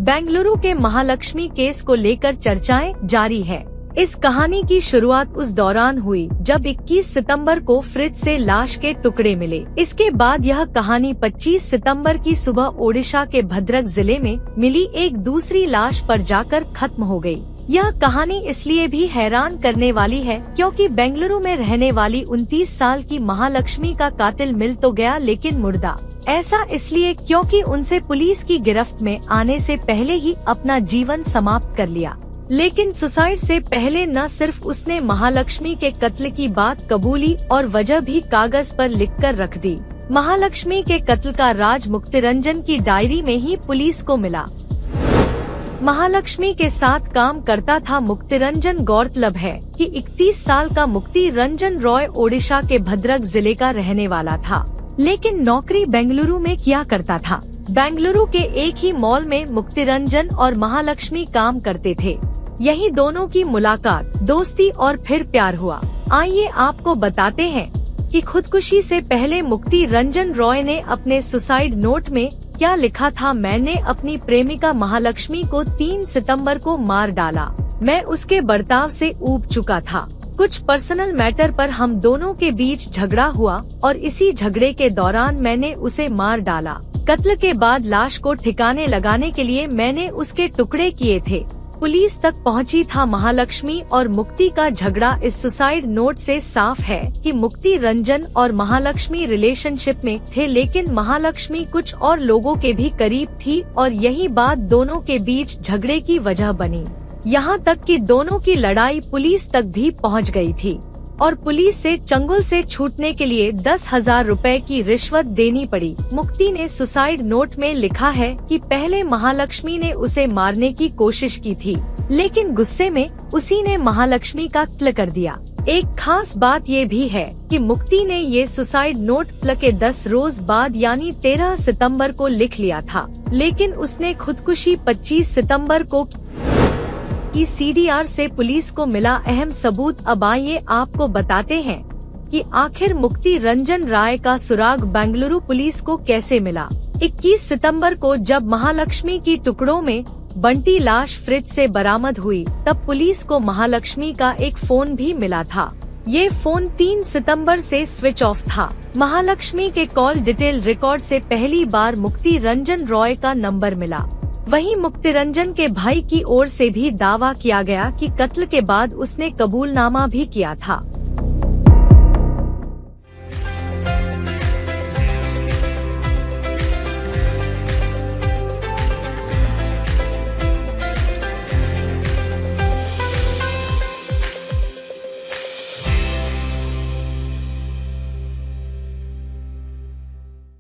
बेंगलुरु के महालक्ष्मी केस को लेकर चर्चाएं जारी है। इस कहानी की शुरुआत उस दौरान हुई जब 21 सितंबर को फ्रिज से लाश के टुकड़े मिले। इसके बाद यह कहानी 25 सितंबर की सुबह ओडिशा के भद्रक जिले में मिली एक दूसरी लाश पर जाकर खत्म हो गई। यह कहानी इसलिए भी हैरान करने वाली है क्योंकि बेंगलुरु में रहने वाली 29 साल की महालक्ष्मी का कातिल मिल तो गया लेकिन मुर्दा। ऐसा इसलिए क्योंकि उनसे पुलिस की गिरफ्त में आने से पहले ही अपना जीवन समाप्त कर लिया। लेकिन सुसाइड से पहले न सिर्फ उसने महालक्ष्मी के कत्ल की बात कबूली और वजह भी कागज पर लिखकर रख दी। महालक्ष्मी के कत्ल का राज मुक्तिरंजन की डायरी में ही पुलिस को मिला। महालक्ष्मी के साथ काम करता था मुक्तिरंजन। गौरतलब है कि 31 साल का मुक्तिरंजन रॉय ओडिशा के भद्रक जिले का रहने वाला था, लेकिन नौकरी बेंगलुरु में किया करता था। बेंगलुरु के एक ही मॉल में मुक्तिरंजन और महालक्ष्मी काम करते थे। यही दोनों की मुलाकात, दोस्ती और फिर प्यार हुआ। आइए आपको बताते हैं कि खुदकुशी से पहले मुक्तिरंजन रॉय ने अपने सुसाइड नोट में क्या लिखा था। मैंने अपनी प्रेमिका महालक्ष्मी को 3 सितंबर को मार डाला। मैं उसके बर्ताव से ऊब चुका था। कुछ पर्सनल मैटर पर हम दोनों के बीच झगड़ा हुआ और इसी झगड़े के दौरान मैंने उसे मार डाला। कत्ल के बाद लाश को ठिकाने लगाने के लिए मैंने उसके टुकड़े किए थे। पुलिस तक पहुंची था। महालक्ष्मी और मुक्ति का झगड़ा। इस सुसाइड नोट से साफ है कि मुक्तिरंजन और महालक्ष्मी रिलेशनशिप में थे, लेकिन महालक्ष्मी कुछ और लोगों के भी करीब थी और यही बात दोनों के बीच झगड़े की वजह बनी। यहाँ तक कि दोनों की लड़ाई पुलिस तक भी पहुँच गई थी और पुलिस से चंगुल से छूटने के लिए 10,000 रुपए की रिश्वत देनी पड़ी। मुक्ति ने सुसाइड नोट में लिखा है कि पहले महालक्ष्मी ने उसे मारने की कोशिश की थी, लेकिन गुस्से में उसी ने महालक्ष्मी का कत्ल कर दिया। एक खास बात ये भी है कि मुक्ति ने ये सुसाइड नोट कत्ल के 10 रोज बाद यानी 13 सितंबर को लिख लिया था, लेकिन उसने खुदकुशी 25 सितंबर को की। सीडीआर से पुलिस को मिला अहम सबूत। अब आइए आपको बताते हैं कि आखिर मुक्तिरंजन राय का सुराग बेंगलुरु पुलिस को कैसे मिला। 21 सितंबर को जब महालक्ष्मी की टुकड़ों में बंटी लाश फ्रिज से बरामद हुई, तब पुलिस को महालक्ष्मी का एक फोन भी मिला था। ये फोन 3 सितंबर से स्विच ऑफ था। महालक्ष्मी के कॉल डिटेल रिकॉर्ड से पहली बार मुक्तिरंजन रॉय का नंबर मिला। वहीं मुक्तिरंजन के भाई की ओर से भी दावा किया गया कि कत्ल के बाद उसने कबूलनामा भी किया था।